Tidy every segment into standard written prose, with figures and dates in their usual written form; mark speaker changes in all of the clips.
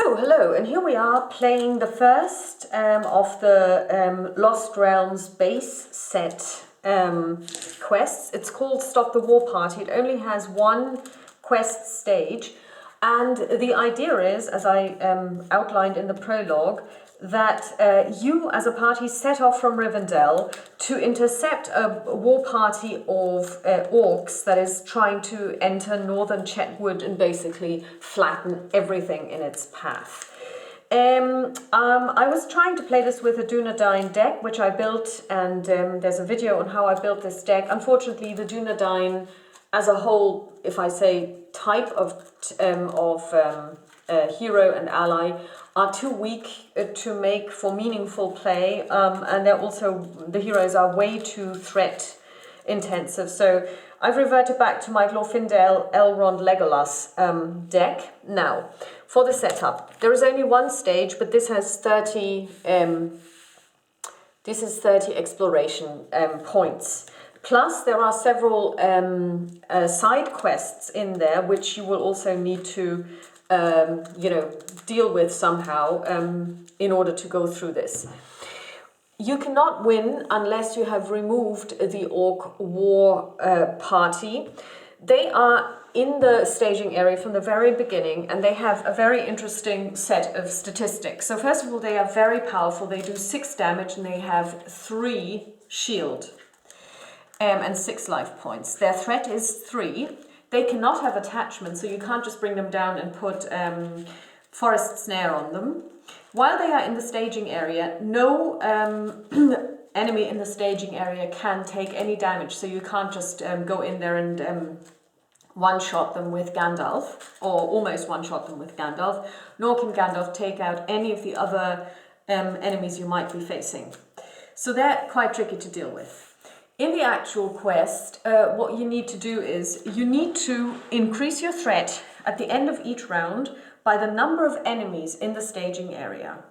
Speaker 1: So, hello, and here we are playing the first of the Lost Realms base set quests. It's called Stop the War Party. It only has one quest stage, and the idea is, as I outlined in the prologue, that you as a party set off from Rivendell to intercept a war party of orcs that is trying to enter northern Chetwood and basically flatten everything in its path. I was trying to play this with a Dunedain deck, which I built, and there's a video on how I built this deck. Unfortunately, the Dunedain as a whole, if I say type of hero and ally, are too weak to make for meaningful play, and they're also, the heroes are way too threat intensive. So I've reverted back to my Glorfindel, Elrond, Legolas deck. Now, for the setup, there is only one stage, but this has 30 exploration points. Plus, there are several side quests in there, which you will also need to deal with somehow in order to go through this. You cannot win unless you have removed the Orc War party. They are in the staging area from the very beginning, and they have a very interesting set of statistics. So first of all, they are very powerful. They do 6 damage, and they have 3 shield and 6 life points. Their threat is 3. They cannot have attachment, so you can't just bring them down and put Forest Snare on them. While they are in the staging area, no enemy in the staging area can take any damage, so you can't just go in there and one-shot them with Gandalf, or almost one-shot them with Gandalf, nor can Gandalf take out any of the other enemies you might be facing. So they're quite tricky to deal with. In the actual quest, what you need to do is you need to increase your threat at the end of each round by the number of enemies in the staging area.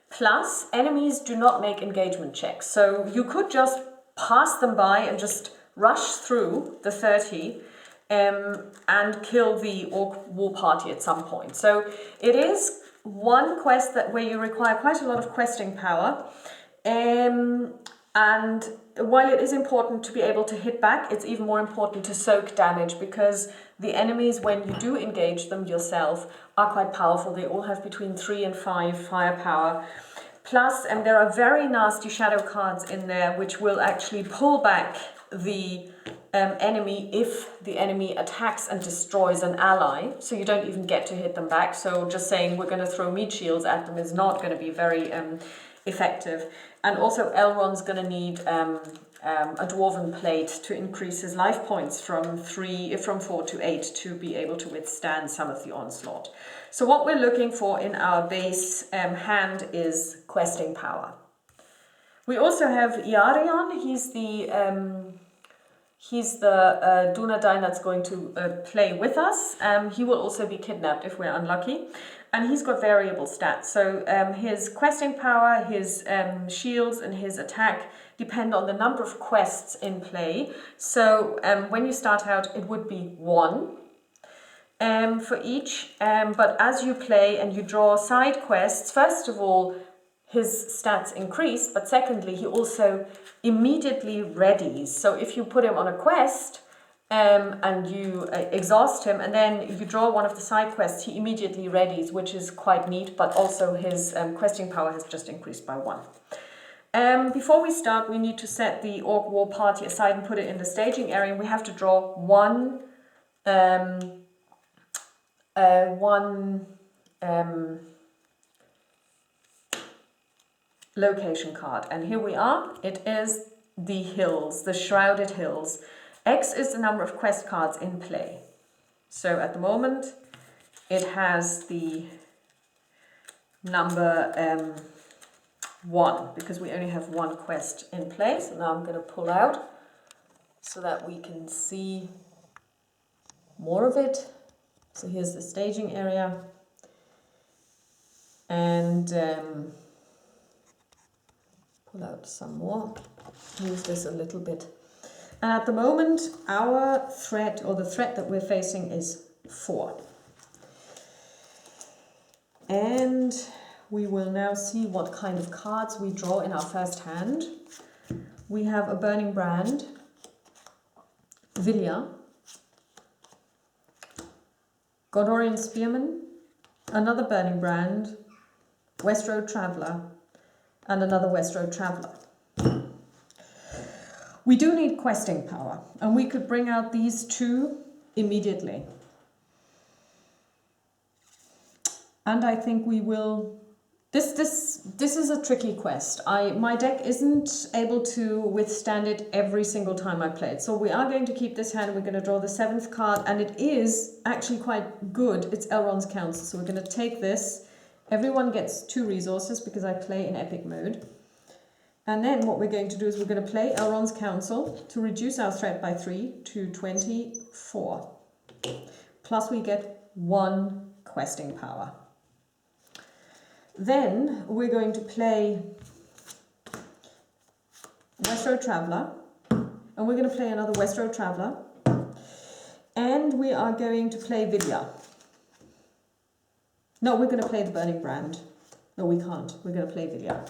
Speaker 1: Plus, enemies do not make engagement checks. So you could just pass them by and just rush through the 30 and kill the Orc War Party at some point. So it is one quest where you require quite a lot of questing power. And while it is important to be able to hit back, it's even more important to soak damage, because the enemies, when you do engage them yourself, are quite powerful. They all have between 3 and 5 firepower. Plus, there are very nasty shadow cards in there, which will actually pull back the enemy if the enemy attacks and destroys an ally. So you don't even get to hit them back. So just saying we're going to throw meat shields at them is not going to be very effective. And also Elrond's going to need a dwarven plate to increase his life points from 4 to 8 to be able to withstand some of the onslaught. So what we're looking for in our base hand is questing power. We also have Iarion. He's the Dunedain that's going to play with us. He will also be kidnapped if we're unlucky. And he's got variable stats. So his questing power, his shields, and his attack depend on the number of quests in play. So when you start out, it would be 1 for each. But as you play and you draw side quests, first of all, his stats increase. But secondly, he also immediately readies. So if you put him on a quest, and you exhaust him, and then you draw one of the side quests, he immediately readies, which is quite neat, but also his questing power has just increased by 1. Before we start, we need to set the Orc War Party aside and put it in the staging area. We have to draw one location card. And here we are. It is the hills, the Shrouded Hills. X is the number of quest cards in play. So at the moment, it has the number 1, because we only have 1 quest in play. So now I'm going to pull out so that we can see more of it. So here's the staging area. And pull out some more. Use this a little bit. And at the moment, our threat, or the threat that we're facing, is 4. And we will now see what kind of cards we draw in our first hand. We have a Burning Brand, Vilya, Gondorian Spearman, another Burning Brand, West Road Traveller, and another West Road Traveller. We do need questing power, and we could bring out these two immediately. And I think we will... This is a tricky quest. My deck isn't able to withstand it every single time I play it. So we are going to keep this hand. We're going to draw the 7th card, and it is actually quite good. It's Elrond's Council. So we're going to take this. Everyone gets 2 resources because I play in epic mode. And then what we're going to do is we're going to play Elrond's Council to reduce our threat by 3 to 24. Plus we get 1 questing power. Then we're going to play West Road Traveller, and we're going to play another West Road Traveller, and we are going to play Vilya. No, we're going to play the Burning Brand. No, we can't. We're going to play Vilya.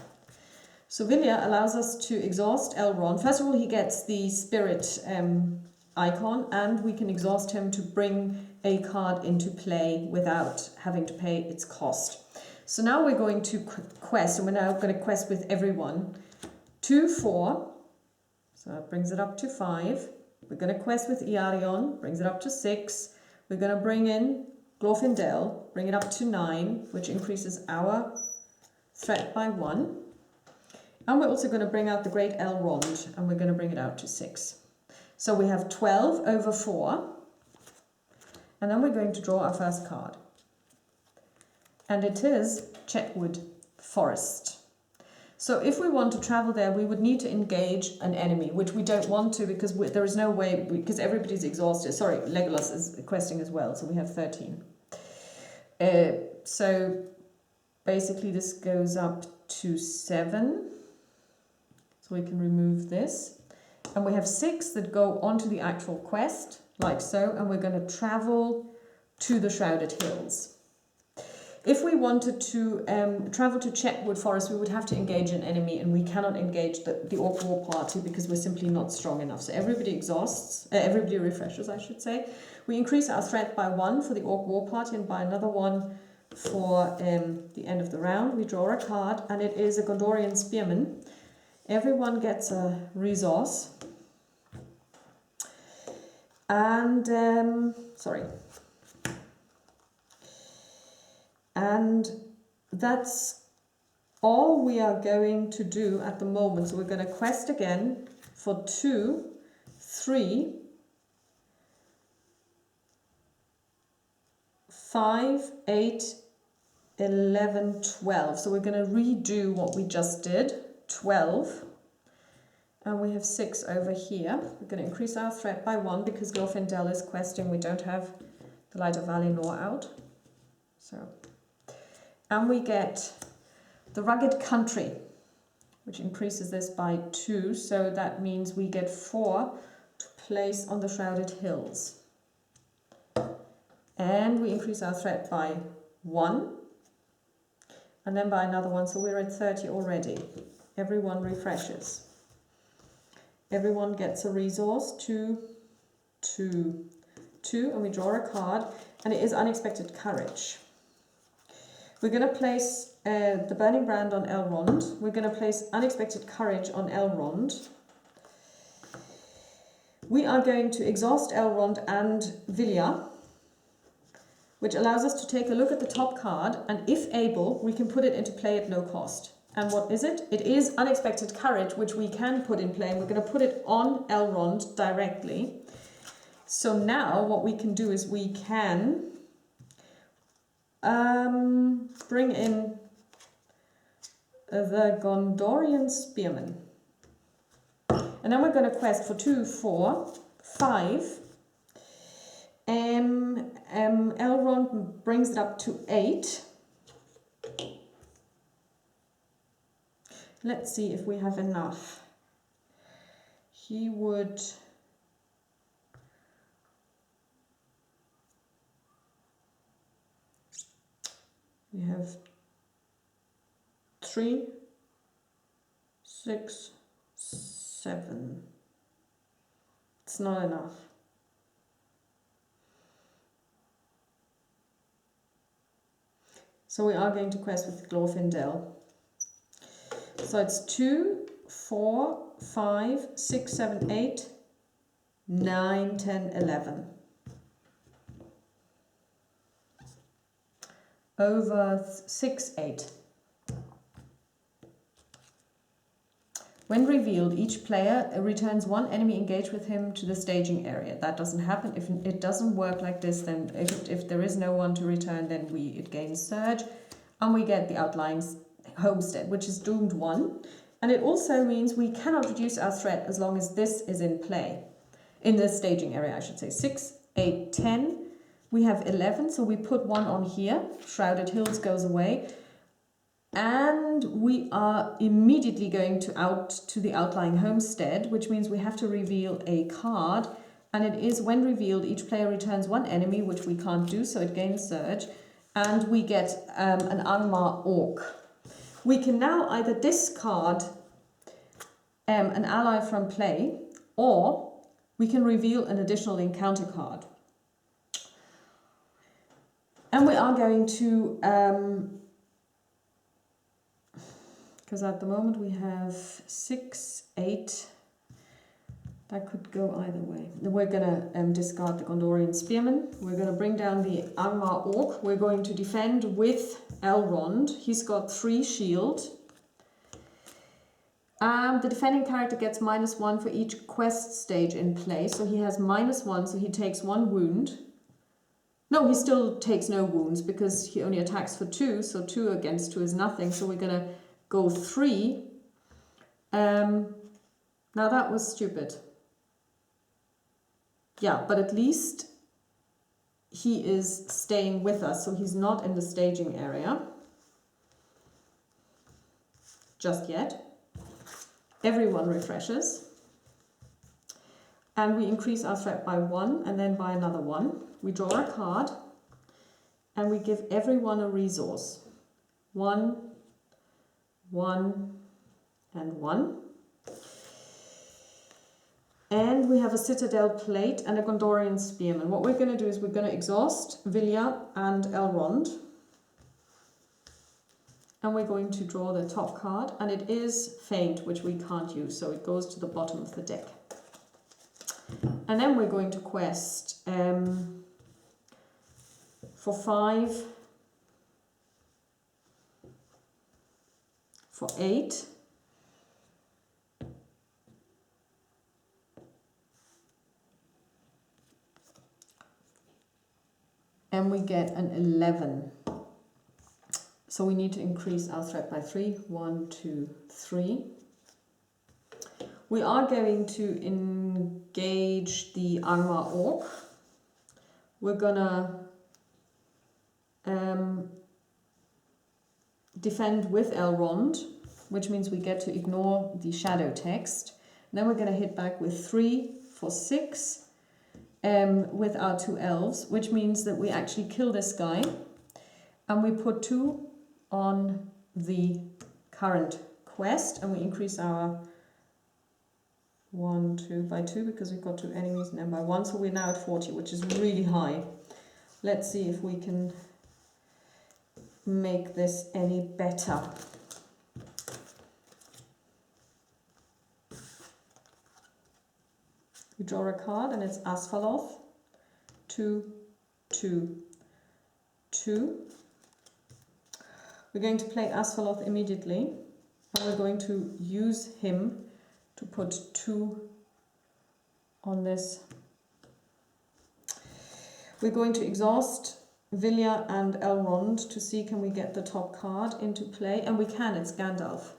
Speaker 1: So Vilya allows us to exhaust Elrond. First of all, he gets the spirit icon, and we can exhaust him to bring a card into play without having to pay its cost. So now we're going to quest, and we're now going to quest with everyone. 2, 4, so that brings it up to 5. We're going to quest with Iarion, brings it up to 6. We're going to bring in Glorfindel, bring it up to 9, which increases our threat by 1. And we're also going to bring out the Great Elrond, and we're going to bring it out to 6. So we have 12 over 4. And then we're going to draw our first card. And it is Chetwood Forest. So if we want to travel there, we would need to engage an enemy, which we don't want to because there is no way, because everybody's exhausted. Sorry, Legolas is questing as well, so we have 13. So basically this goes up to 7. So we can remove this. And we have 6 that go onto the actual quest, like so, and we're going to travel to the Shrouded Hills. If we wanted to travel to Chetwood Forest, we would have to engage an enemy, and we cannot engage the Orc War Party because we're simply not strong enough. So everybody exhausts, everybody refreshes, I should say. We increase our threat by 1 for the Orc War Party and by another 1 for the end of the round. We draw a card, and it is a Gondorian Spearman. Everyone gets a resource. And, And that's all we are going to do at the moment. So we're going to quest again for 2, 3, 5, 8, 11, 12. So we're going to redo what we just did, 12. And we have 6 over here. We're going to increase our threat by 1 because Glorfindel is questing. We don't have the Light of Valinor out. So... And we get the Rugged Country, which increases this by 2. So that means we get 4 to place on the Shrouded Hills. And we increase our threat by 1. And then by another 1. So we're at 30 already. Everyone refreshes. Everyone gets a resource. 2, 2, 2. And we draw a card. And it is Unexpected Courage. We're going to place the Burning Brand on Elrond. We're going to place Unexpected Courage on Elrond. We are going to exhaust Elrond and Vilya, which allows us to take a look at the top card, and if able, we can put it into play at no cost. And what is it? It is Unexpected Courage, which we can put in play, and we're going to put it on Elrond directly. So now what we can do is we can... bring in the Gondorian Spearman. And then we're going to quest for 2, 4, 5. Elrond brings it up to 8. Let's see if we have enough. He would... We have 3, 6, 7. It's not enough. So we are going to quest with Glorfindel. So it's 2, 4, 5, 6, 7, 8, 9, 10, 11. Over 6, 8. When revealed, each player returns one enemy engaged with him to the staging area. That doesn't happen. If it doesn't work like this, then if there is no one to return, then it gains surge, and we get the outlying homestead, which is doomed 1. And it also means we cannot reduce our threat as long as this is in play. In the staging area, I should say. 6, 8, 10. We have 11, so we put 1 on here. Shrouded Hills goes away. And we are immediately going to the outlying homestead, which means we have to reveal a card. And it is when revealed, each player returns 1 enemy, which we can't do, so it gains surge. And we get an Angmar Orc. We can now either discard an ally from play, or we can reveal an additional encounter card. And we are going to... because at the moment we have 6, 8. That could go either way. We're going to discard the Gondorian Spearman. We're going to bring down the Angmar Orc. We're going to defend with Elrond. He's got 3 shield. The defending character gets -1 for each quest stage in play. So he has -1, so he takes 1 wound. No, he still takes no wounds because he only attacks for 2. So 2 against 2 is nothing. So we're going to go 3. Now that was stupid. Yeah, but at least he is staying with us, so he's not in the staging area just yet. Everyone refreshes. And we increase our threat by 1 and then by another 1. We draw a card and we give everyone a resource. 1, 1, and 1. And we have a Citadel Plate and a Gondorian Spearman. What we're going to do is we're going to exhaust Vilya and Elrond. And we're going to draw the top card. And it is Feint, which we can't use, so it goes to the bottom of the deck. And then we're going to quest for 5, for 8, and we get an 11. So we need to increase our threat by 3. 1, 2, 3. We are going to engage the Angmar Orc. We're gonna defend with Elrond, which means we get to ignore the shadow text. And then we're going to hit back with 3 for 6 with our 2 elves, which means that we actually kill this guy and we put 2 on the current quest and we increase our 1, 2 by 2 because we've got 2 enemies and then by 1, so we're now at 40, which is really high. Let's see if we can make this any better. We draw a card and it's Asphaloth. 2, 2, 2. We're going to play Asphaloth immediately and we're going to use him to put 2 on this. We're going to exhaust Vilya and Elrond to see can we get the top card into play, and we can, it's Gandalf.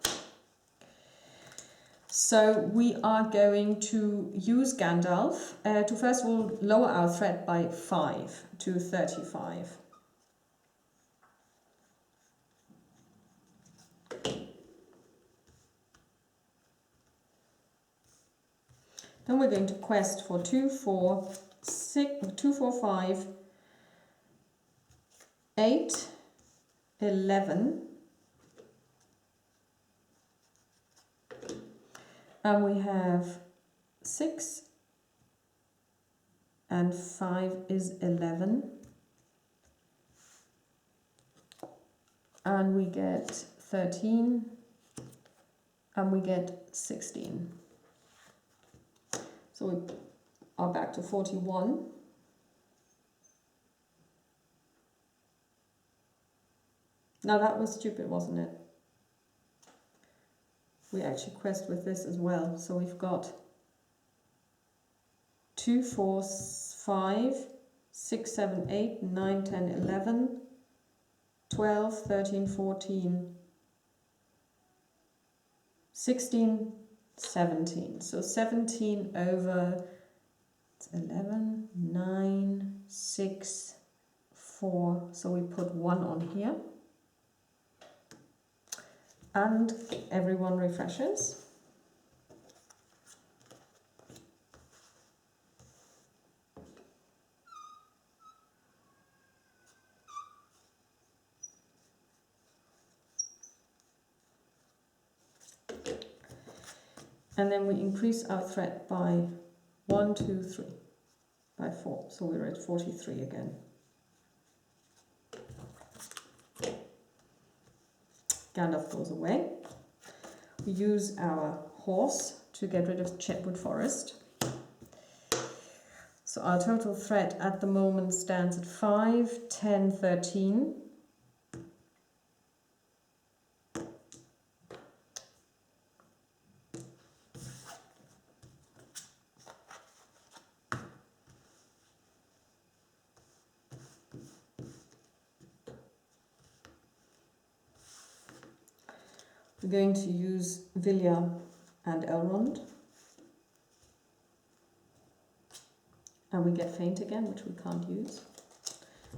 Speaker 1: So we are going to use Gandalf to first of all lower our threat by 5 to 35. Then we're going to quest for 2, 4, 6, 2, 4, 5, 8, 11. And we have 6 and 5 is 11. And we get 13 and we get 16. So we are back to 41. Now that was stupid, wasn't it? We actually quest with this as well. So we've got 2, 4, 5, 6, 7, 8, 9, 10, 11, 12, 13, 14, 16, 17. So 17 over 11, 9, 6, 4. So we put 1 on here. And everyone refreshes. And then we increase our threat by 1, 2, 3, by 4. So we're at 43 again. Gandalf goes away. We use our horse to get rid of Chetwood Forest. So our total threat at the moment stands at 5, 10, 13. We're going to use Vilya and Elrond. And we get Faint again, which we can't use.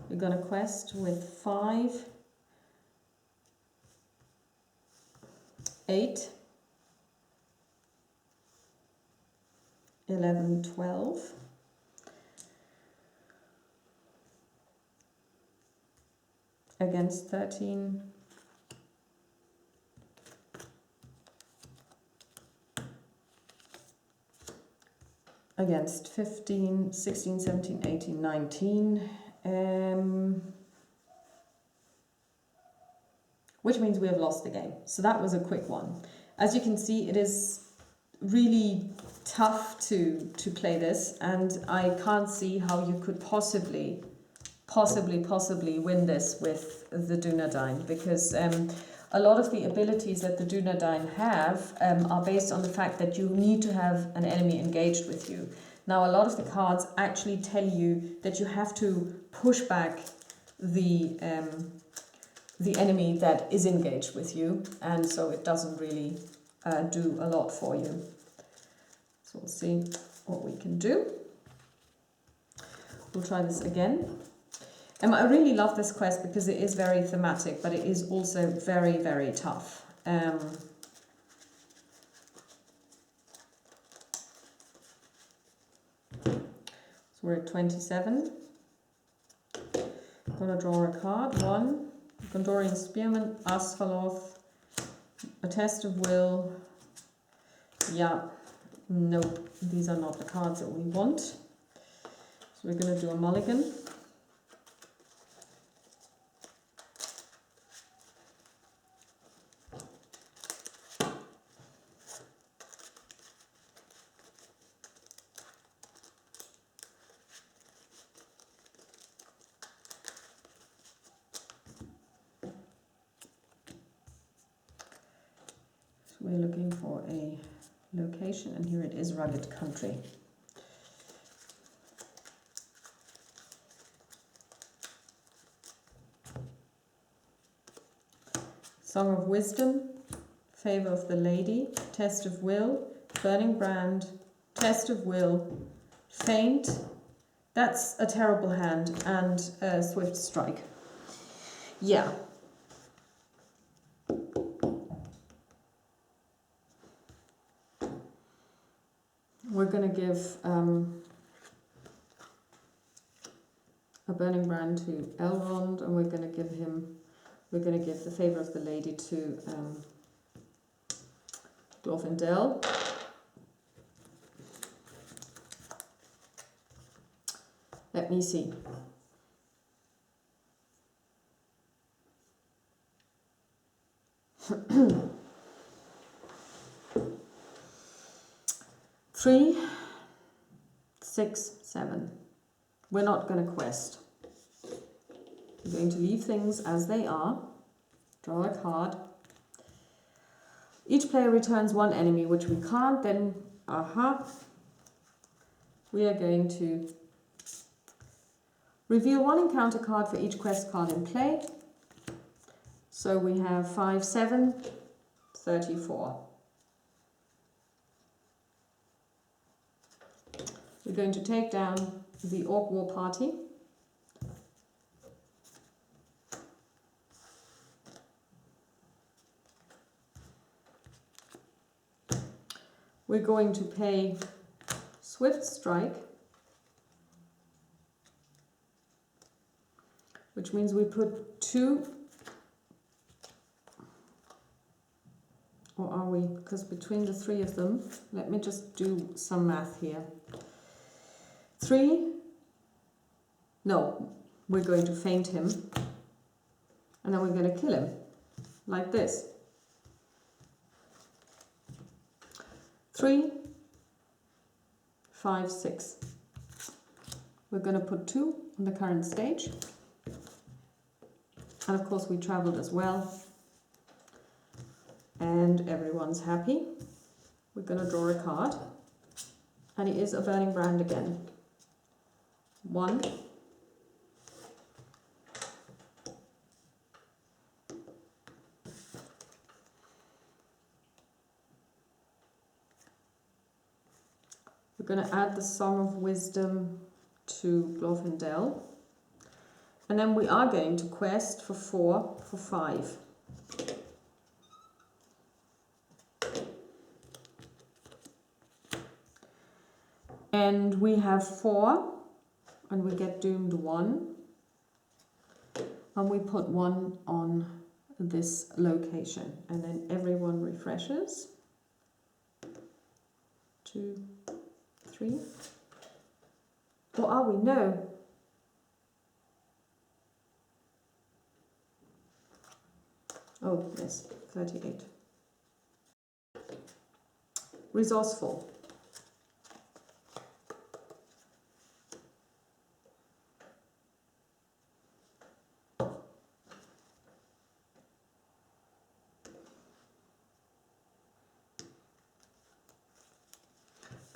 Speaker 1: We're going to quest with 5, 8, 11, 12. Against 13. Against 15, 16, 17, 18, 19. Which means we have lost the game. So that was a quick one. As you can see, it is really tough to play this, and I can't see how you could possibly win this with the Dunedain, because a lot of the abilities that the Dunedain have are based on the fact that you need to have an enemy engaged with you. Now, a lot of the cards actually tell you that you have to push back the enemy that is engaged with you, and so it doesn't really do a lot for you. So we'll see what we can do. We'll try this again. I really love this quest because it is very thematic, but it is also very, very tough. So we're at 27. Gonna draw a card. 1, Gondorian Spearman, Asfaloth, a Test of Will. Yeah, nope, these are not the cards that we want. So we're gonna do a mulligan. We're looking for a location, and here it is, Rugged Country. Song of Wisdom, Favor of the Lady, Test of Will, Burning Brand, Test of Will, Faint, that's a terrible hand, and Swift Strike. Yeah. We're going to give a Burning Brand to Elrond, and we're going to give him We're going to give the favour of the lady to Glorfindel. Let me see. Three, 6, 7. We're not going to quest. We're going to leave things as they are. Draw a card. Each player returns one enemy, which we can't. Then, we are going to reveal one encounter card for each quest card in play. So we have 5, 7, 34. We're going to take down the Orc War Party. We're going to pay Swift Strike, which means we put 2, or are we? Because between the 3 of them, let me just do some math here. 3, no, we're going to feint him, and then we're going to kill him, like this. 3, 5, 6. We're going to put 2 on the current stage. And of course we travelled as well. And everyone's happy. We're going to draw a card. And it is a Burning Brand again. 1. We're going to add the Song of Wisdom to Glorfindel. And then we are going to quest for 4 for 5. And we have 4, and we get doomed 1. And we put 1 on this location. And then everyone refreshes. 2, 3. Or are we? No. Oh, yes, 38. Resourceful.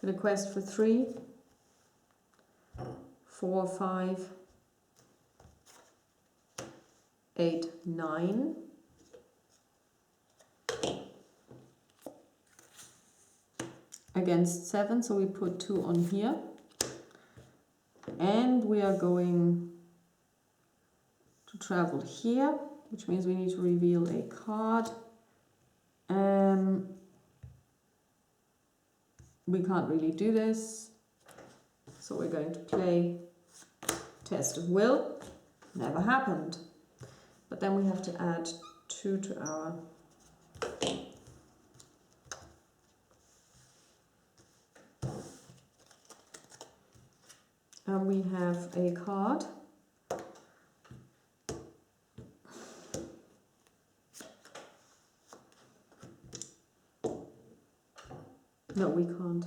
Speaker 1: Going to quest for 3, 4, 5, 8, 9. Against 7, so we put 2 on here. And we are going to travel here, which means we need to reveal a card. We can't really do this, so we're going to play Test of Will. Never happened. But then we have to add 2 to our and we have a card. No, we can't.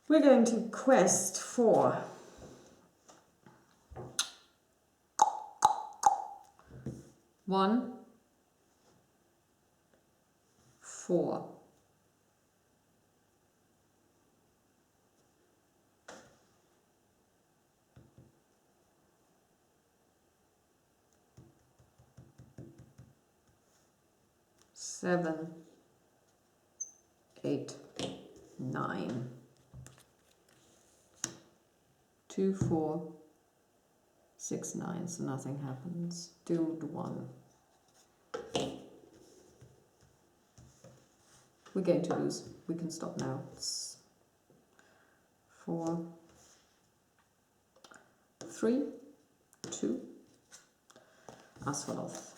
Speaker 1: We're going to quest for 1, 4. Seven, 8, 9. 2, 4, 6, 9. So nothing happens. Doomed 1. We're going to lose. We can stop now. It's 4,
Speaker 2: 3, 2, as follows.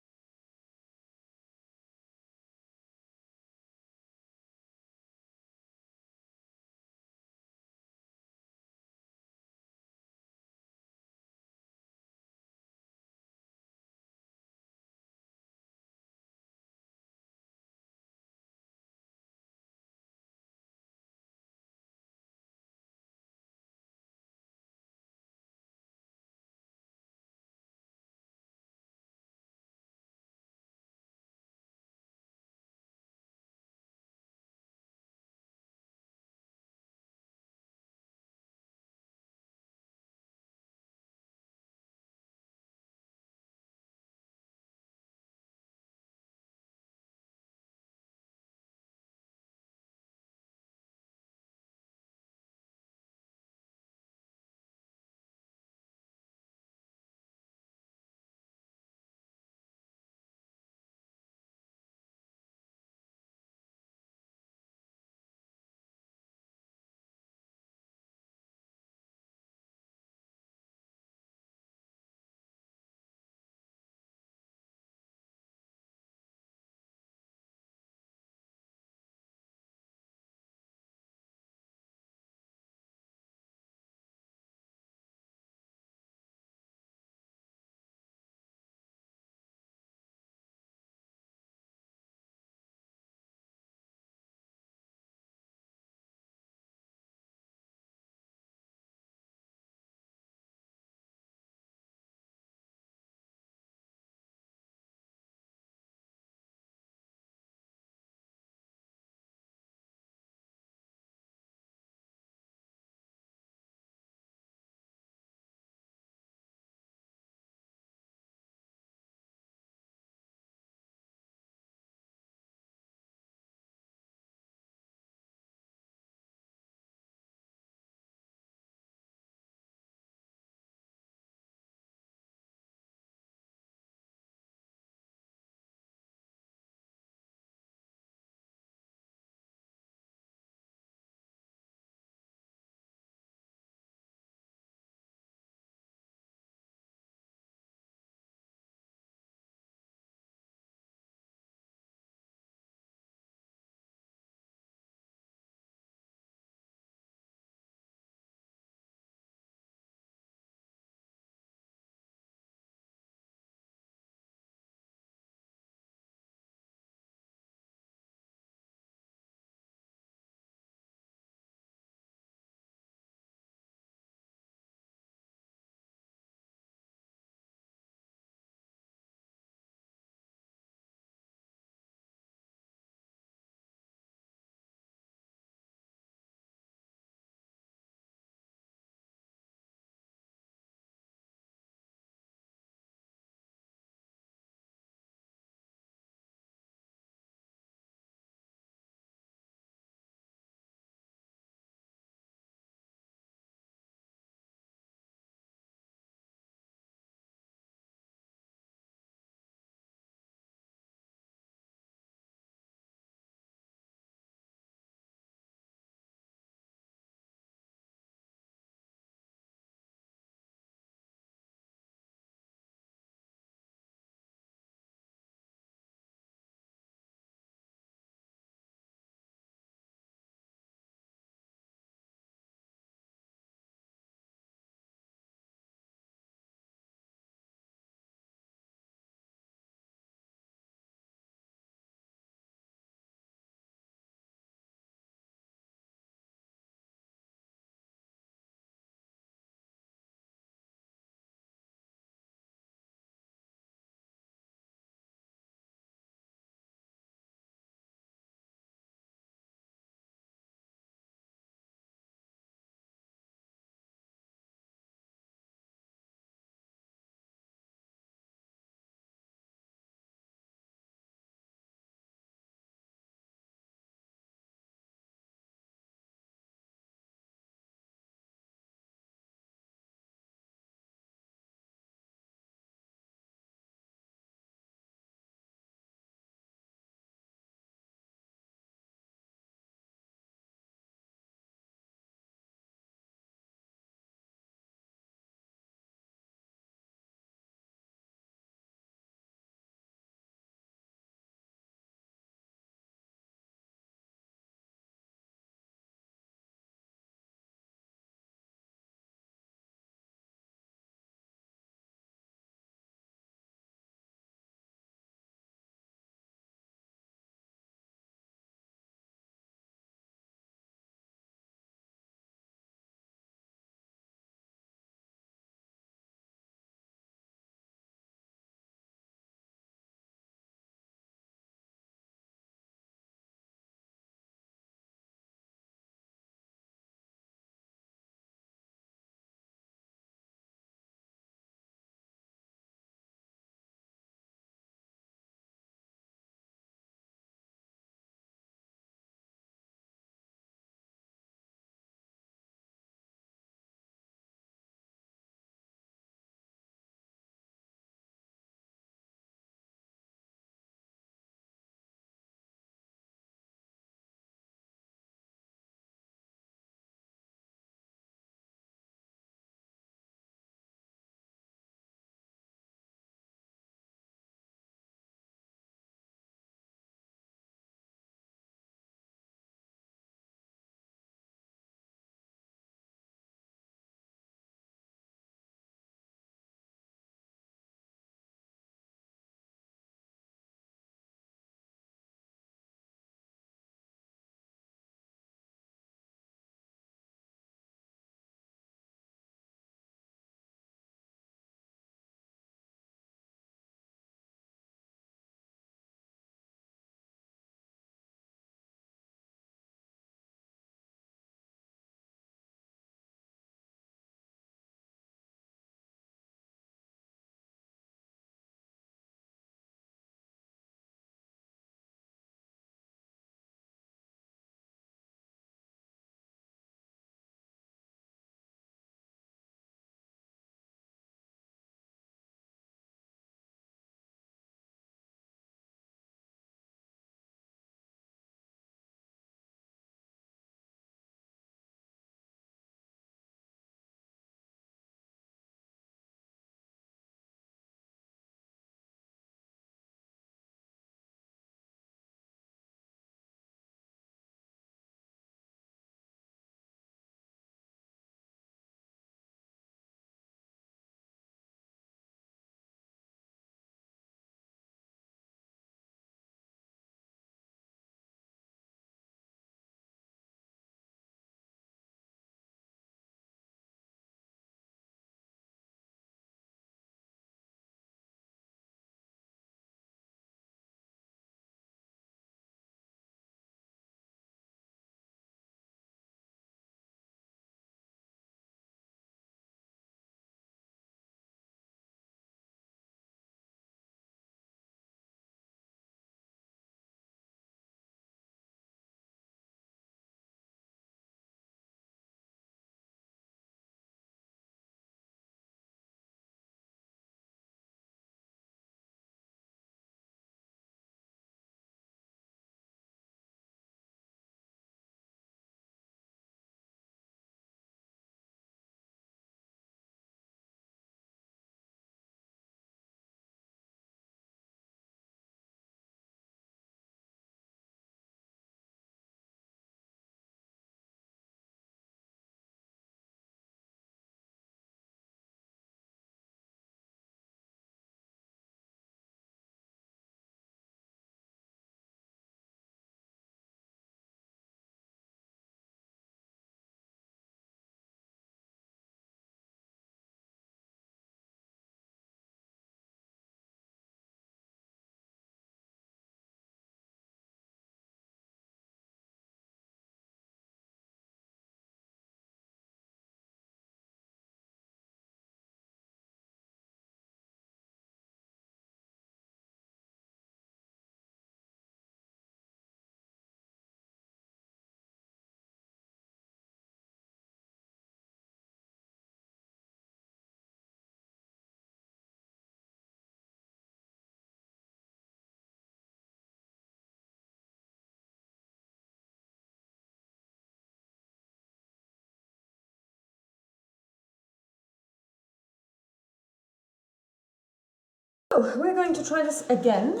Speaker 2: So we're going to try this again.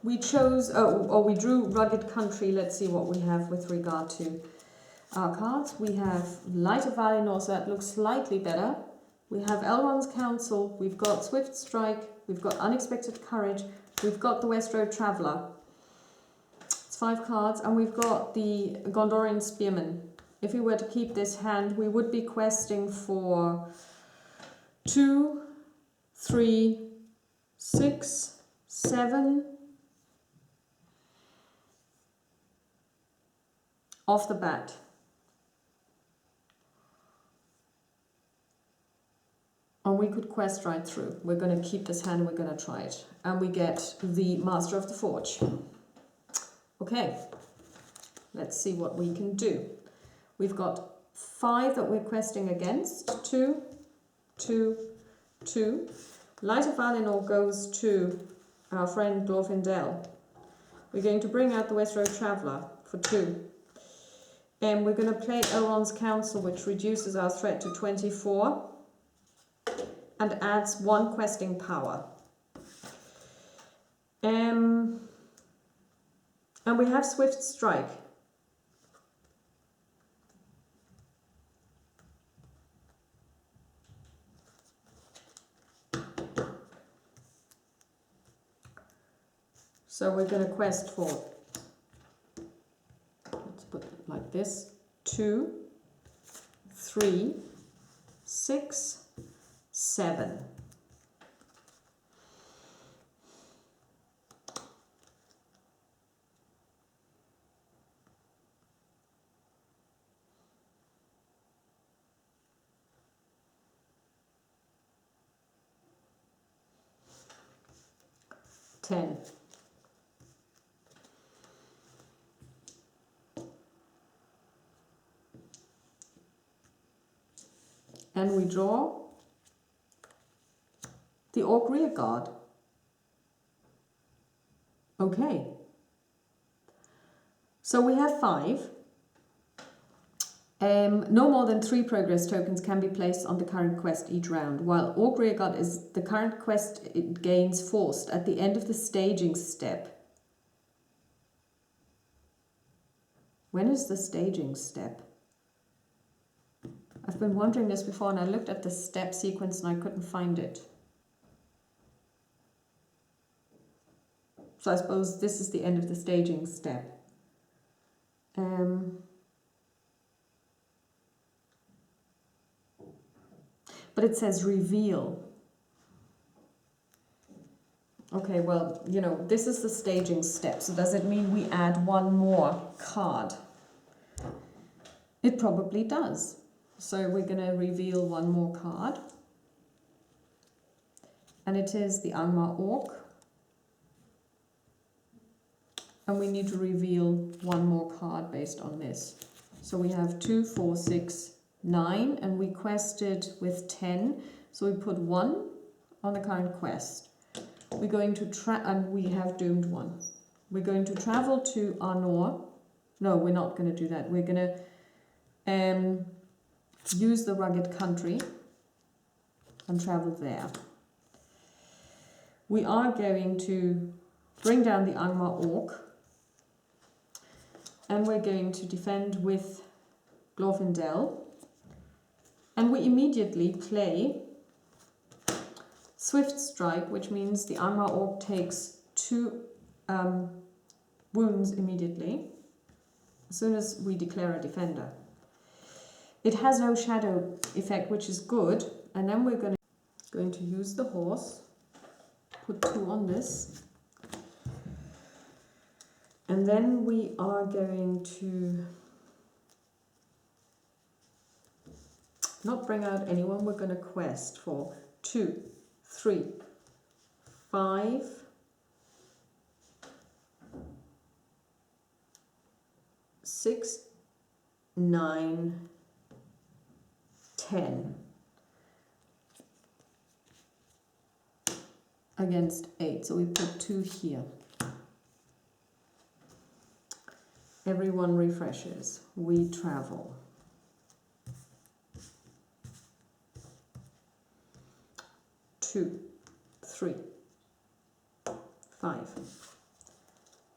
Speaker 2: We chose, or we drew Rugged Country. Let's see what we have with regard to our cards. We have Light of Valinor, so that looks slightly better. We have Elrond's Counsel, we've got Swift Strike, we've got Unexpected Courage, we've got the West Road Traveller. It's 5 cards, and we've got the Gondorian Spearman. If we were to keep this hand, we would be questing for 2, 3, 6, 7 off the bat. And we could quest right through. We're going to keep this hand and we're going to try it. And we get the Master of the Forge. Okay, let's see what we can do. We've got 5 that we're questing against. 2, 2, 2. Light of Valinor goes to our friend Glorfindel. We're going to bring out the West Road Traveller for 2. And we're going to play Elrond's Counsel, which reduces our threat to 24. And adds 1 questing power. And we have Swift Strike. So we're going to quest for, let's put it like this, 2, 3, 6, 7. Ten. And we draw the Orc Rearguard. Okay. So we have 5. No more than 3 progress tokens can be placed on the current quest each round. While Orc Rearguard is the current quest, it gains forced at the end of the staging step. When is the staging step? I've been wondering this before, and I looked at the step sequence and I couldn't find it. So I suppose this is the end of the staging step. But it says reveal. Okay, well, you know, this is the staging step. So does it mean we add 1 more card? It probably does. So we're going to reveal 1 more card. And it is the Angmar Orc. And we need to reveal 1 more card based on this. So we have 2, 4, 6, 9, and we quested with 10. So we put 1 on the current quest. We're going to and we have doomed 1. We're going to travel to Arnor. No, we're not going to do that. We're going to use the Rugged Country and travel there. We are going to bring down the Angmar Orc. And we're going to defend with Glorfindel. And we immediately play Swift Strike, which means the Angmar Orc takes 2 wounds immediately, as soon as we declare a defender. It has no shadow effect, which is good. And then we're going to use the horse, put 2 on this. And then we are going to not bring out anyone, we're going to quest for 2, 3, 5, 6, 9, 10 against 8. So we put 2 here. Everyone refreshes. We travel. 2, 3, 5.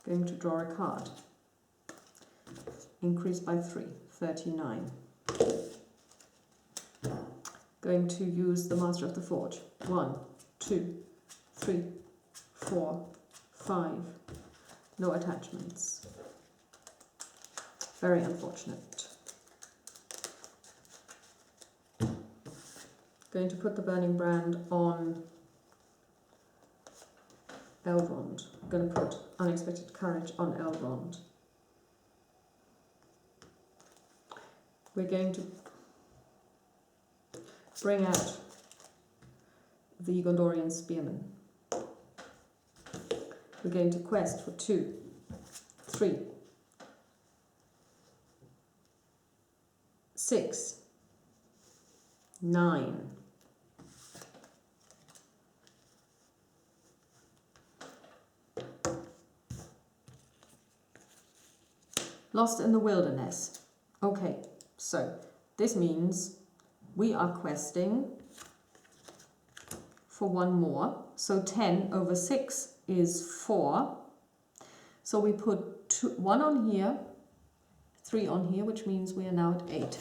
Speaker 2: Going to draw a card. Increase by 3, 39. Going to use the Master of the Forge. 1, 2, 3, 4, 5. No attachments. Very unfortunate. Going to put the Burning Brand on Elrond. Going to put Unexpected Courage on Elrond. We're going to bring out the Gondorian Spearman. We're going to quest for 2, 3, 6, 9. Lost in the Wilderness. Okay, so this means we are questing for 1 more. So 10 over 6 is 4. So we put 1 on here, 3 on here, which means we are now at 8.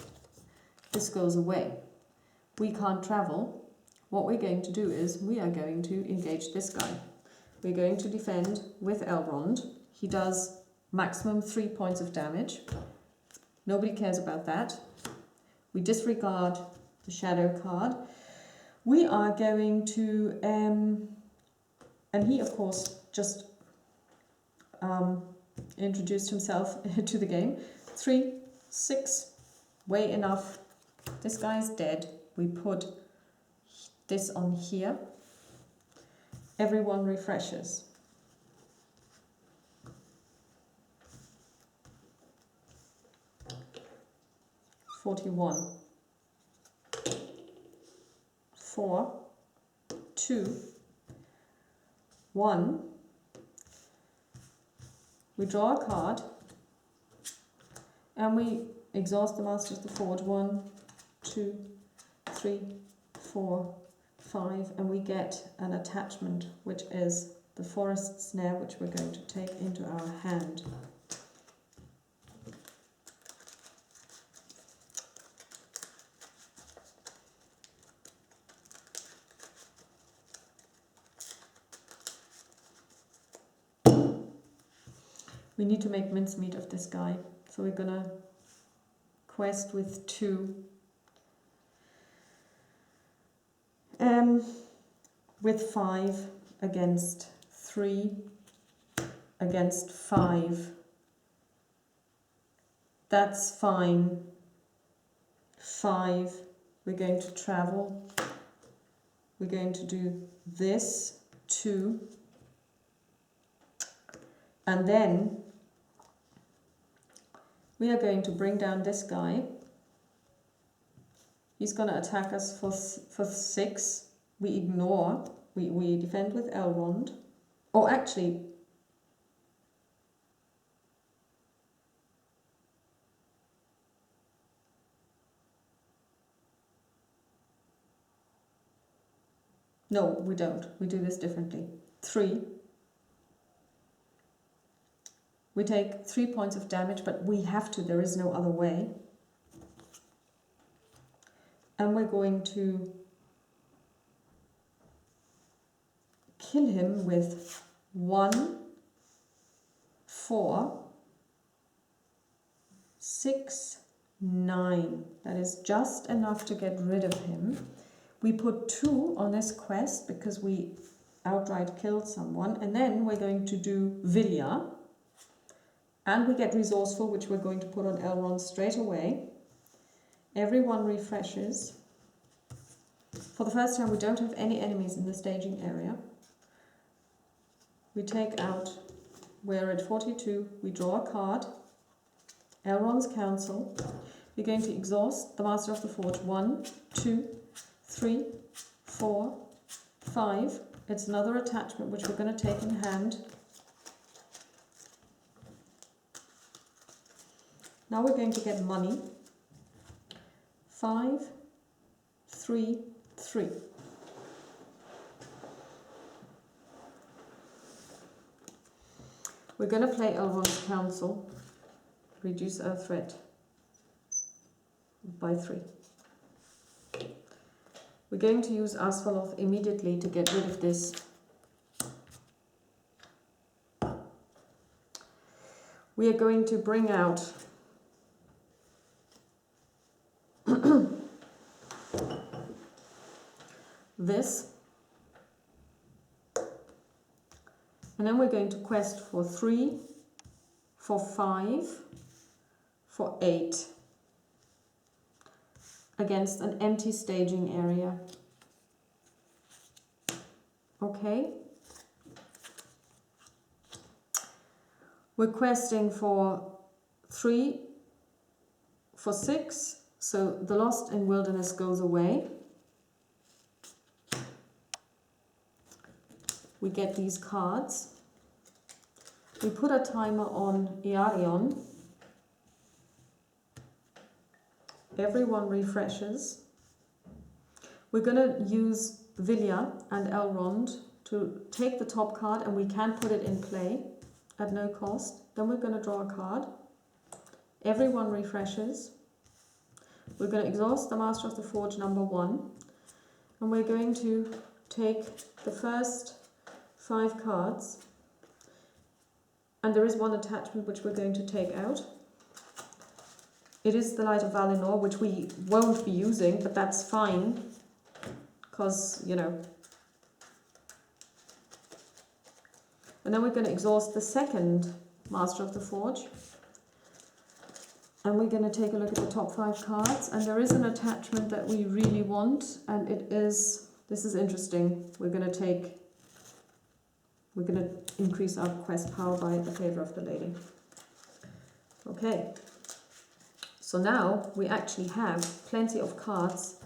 Speaker 2: This goes away. We can't travel. What we're going to do is we are going to engage this guy. We're going to defend with Elrond. He does maximum 3 points of damage. Nobody cares about that. We disregard the shadow card. We are going to, and he of course just introduced himself to the game. 3, 6, way enough. This guy is dead. We put this on here. Everyone refreshes. $41. 4, 2, 1. We draw a card and we exhaust the Master of the Forge. 1, 2, 3, 4, 5, and we get an attachment, which is the Forest Snare, which we're going to take into our hand. We need to make mincemeat of this guy, so we're gonna quest with 2. With 5 against 3 against 5. That's fine. 5. We're going to travel. We're going to do this 2. And then we are going to bring down this guy. He's going to attack us for 6. We ignore. We defend with Elrond. Oh, actually, no, we don't. We do this differently. 3. We take 3 points of damage, but we have to. There is no other way. And we're going to kill him with 1, 4, 6, 9. That is just enough to get rid of him. We put 2 on this quest because we outright killed someone. And then we're going to do Vilya. And we get Resourceful, which we're going to put on Elrond straight away. Everyone refreshes. For the first time, we don't have any enemies in the staging area. We take out, we're at 42, we draw a card, Elrond's Council. We're going to exhaust the Master of the Forge. 1, 2, 3, 4, 5. It's another attachment which we're going to take in hand. Now we're going to get money. 5, 3, 3. We're going to play Elrond's Council. Reduce our threat by 3. We're going to use Asfaloth immediately to get rid of this. We are going to bring out this. And then we're going to quest for 3, for 5, for 8 against an empty staging area. Okay. We're questing for 3, for 6, so the Lost in Wilderness goes away. We get these cards. We put a timer on Iarion. Everyone refreshes. We're going to use Vilya and Elrond to take the top card, and we can put it in play at no cost. Then we're going to draw a card. Everyone refreshes. We're going to exhaust the Master of the Forge number 1, and we're going to take the first 5 cards, and there is one attachment which we're going to take out. It is the Light of Valinor, which we won't be using, but that's fine, because, you know. And then we're going to exhaust the second Master of the Forge, and we're going to take a look at the top 5 cards, and there is an attachment that we really want, and it is, this is interesting, we're going to increase our quest power by the Favor of the Lady. Okay, so now we actually have plenty of cards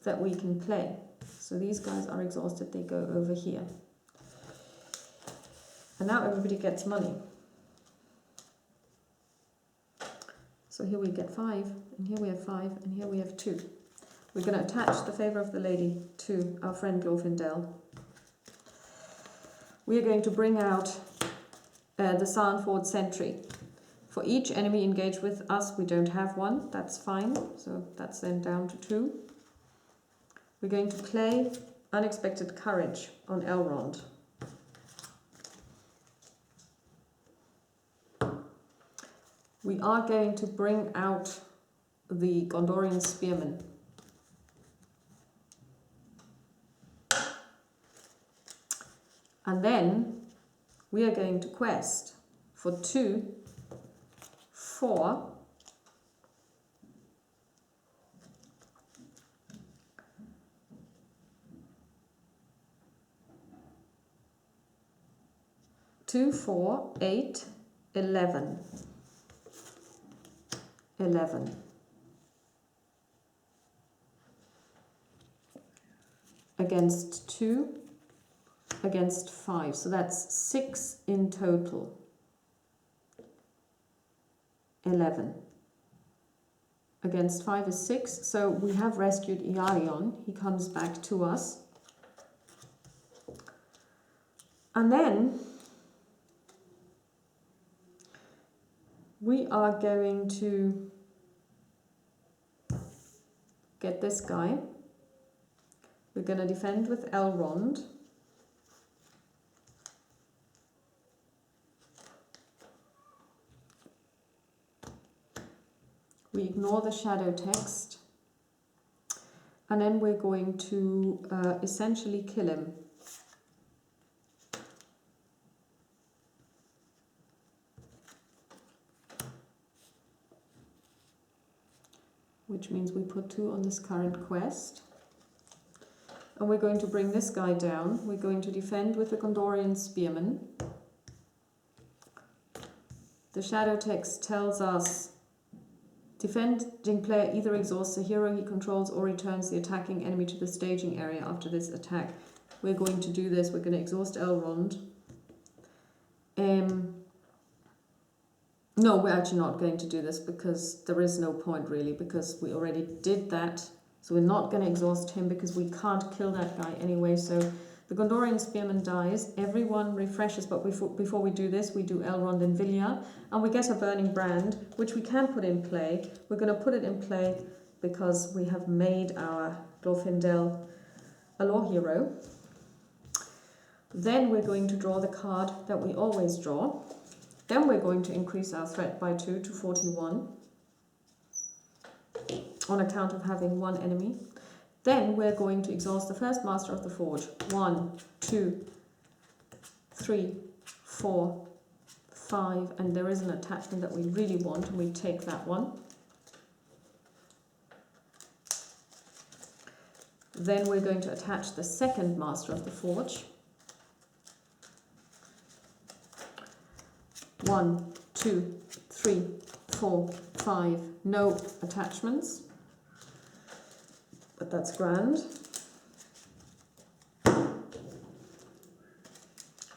Speaker 2: that we can play. So these guys are exhausted, they go over here. And now everybody gets money. So here we get 5, and here we have 5, and here we have 2. We're going to attach the Favor of the Lady to our friend Glorfindel. We are going to bring out the Sarnford Sentry. For each enemy engaged with us, we don't have one, that's fine, so that's then down to 2. We're going to play Unexpected Courage on Elrond. We are going to bring out the Gondorian Spearman. And then we are going to quest for 2, 4, 2, 4, 8, 11. 11. Against 2, against 5. So that's 6 in total. 11. Against 5 is 6. So we have rescued Iarion. He comes back to us. And then we are going to get this guy. We're going to defend with Elrond. We ignore the shadow text. And then we're going to essentially kill him. Which means we put 2 on this current quest. And we're going to bring this guy down. We're going to defend with the Gondorian Spearman. The shadow text tells us defending player either exhausts a hero he controls or returns the attacking enemy to the staging area after this attack. We're going to do this. We're going to exhaust Elrond. No, we're actually not going to do this because there is no point really, because we already did that. So we're not going to exhaust him because we can't kill that guy anyway. So The Gondorian Spearman dies, everyone refreshes, but before we do this, we do Elrond and Vilya, and we get a Burning Brand, which we can put in play. We're going to put it in play because we have made our Glorfindel a law hero. Then we're going to draw the card that we always draw. Then we're going to increase our threat by 2 to 41 on account of having one enemy. Then we're going to exhaust the first Master of the Forge. 1, 2, 3, 4, 5, and there is an attachment that we really want, and we take that one. Then we're going to attach the second Master of the Forge. 1, 2, 3, 4, 5, no attachments. But that's grand.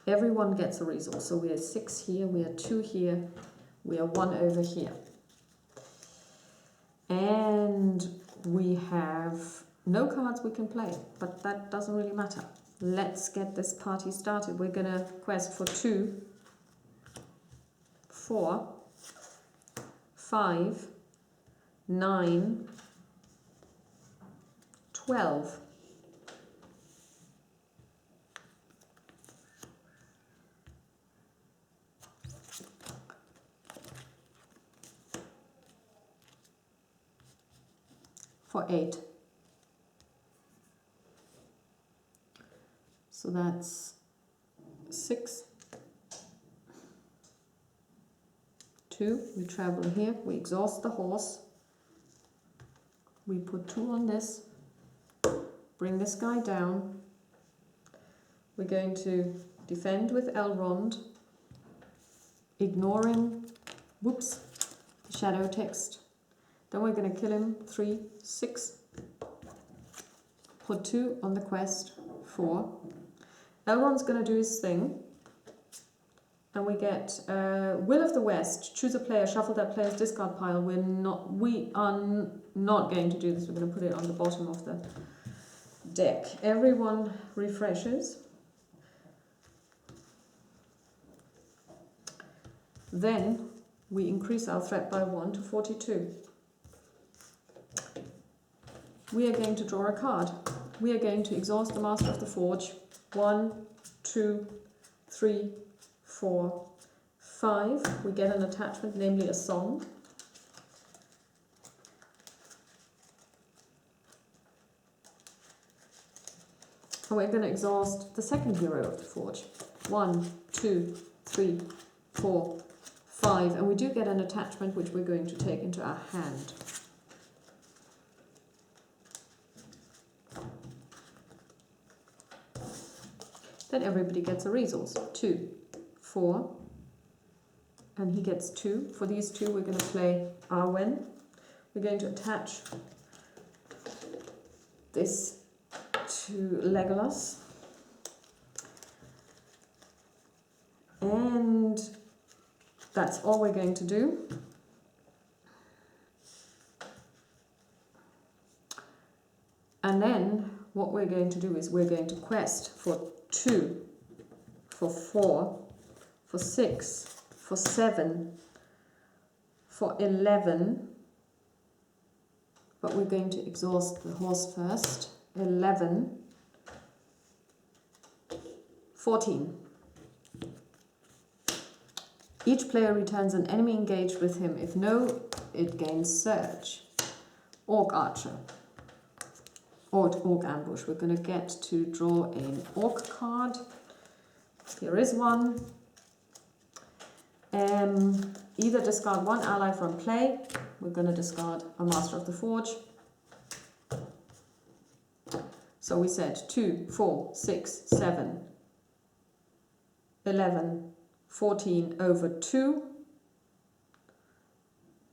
Speaker 2: Everyone gets a resource. So we are 6 here, we are 2 here, we are 1 over here. And we have no cards we can play, but that doesn't really matter. Let's get this party started. We're going to quest for 2, 4, 5, 9, 12. For 8. So that's 6. 2. We travel here. We exhaust the horse. We put 2 on this. Bring this guy down. We're going to defend with Elrond, ignoring, whoops, the shadow text. Then we're going to kill him. 3, 6. Put 2 on the quest. 4. Elrond's going to do his thing. And we get Will of the West. Choose a player, shuffle that player's discard pile. We are not going to do this. We're going to put it on the bottom of the deck. Everyone refreshes. Then we increase our threat by 1 to 42. We are going to draw a card. We are going to exhaust the Master of the Forge. 1, 2, 3, 4, 5. We get an attachment, namely a song. And we're going to exhaust the second hero of the Forge. 1, 2, 3, 4, 5. And we do get an attachment which we're going to take into our hand. Then everybody gets a resource. 2, 4, and he gets 2. For these 2 we're going to play Arwen. We're going to attach this to Legolas. And that's all we're going to do. And then what we're going to do is we're going to quest for 2, for 4, for 6, for 7, for 11, but we're going to exhaust the horse first. 11, 14. Each player returns an enemy engaged with him. If no, it gains Surge. Orc Archer. Orc Ambush. We're going to get to draw an Orc card. Here is one. Either discard 1 ally from play. We're going to discard a Master of the Forge. So we said 2, 4, 6, 7, 11, 14 over 2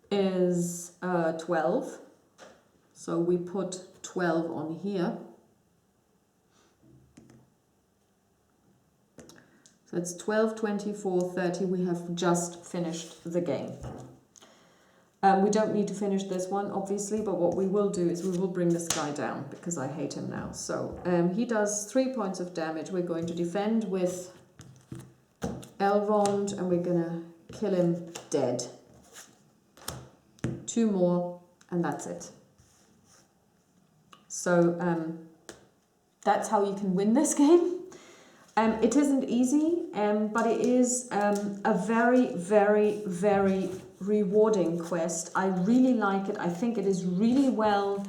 Speaker 2: is 12. So we put 12 on here. So it's 12, 24, 30. We have just finished the game. We don't need to finish this one, obviously, but what we will do is we will bring this guy down because I hate him now. So he does 3 points of damage. We're going to defend with Elrond and we're going to kill him dead. 2 more and that's it. So that's how you can win this game. It isn't easy, but it is a very, very, very rewarding quest. I really like it. I think it is really well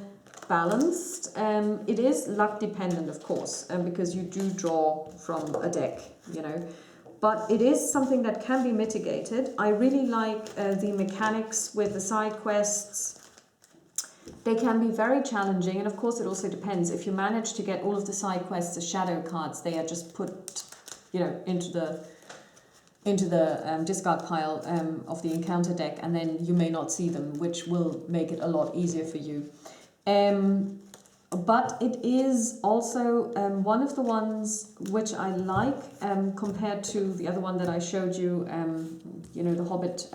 Speaker 2: balanced. It is luck dependent, of course, because you do draw from a deck, you know. But it is something that can be mitigated. I really like the mechanics with the side quests. They can be very challenging, and of course it also depends. If you manage to get all of the side quests as shadow cards, they are just put, you know, into the discard pile of the encounter deck, and then you may not see them, which will make it a lot easier for you. But it is also one of the ones which I like compared to the other one that I showed you, you know, the Hobbit,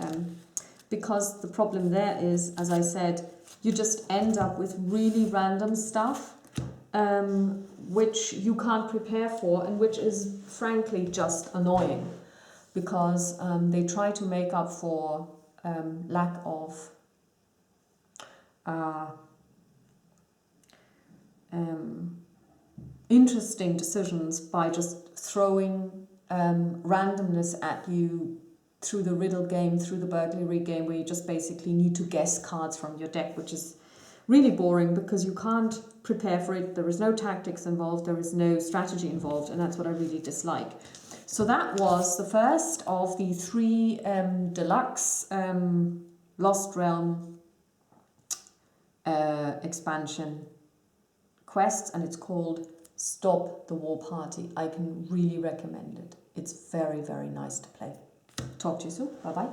Speaker 2: because the problem there is, as I said, you just end up with really random stuff which you can't prepare for and which is frankly just annoying, because they try to make up for lack of interesting decisions by just throwing randomness at you through the riddle game, through the burglary game, where you just basically need to guess cards from your deck, which is really boring because you can't prepare for it. There is no tactics involved, there is no strategy involved, and that's what I really dislike. So that was the first of the 3 deluxe Lost Realm expansion quests, and it's called Stop the War Party. I can really recommend it. It's very, very nice to play. Talk to you soon. Bye-bye.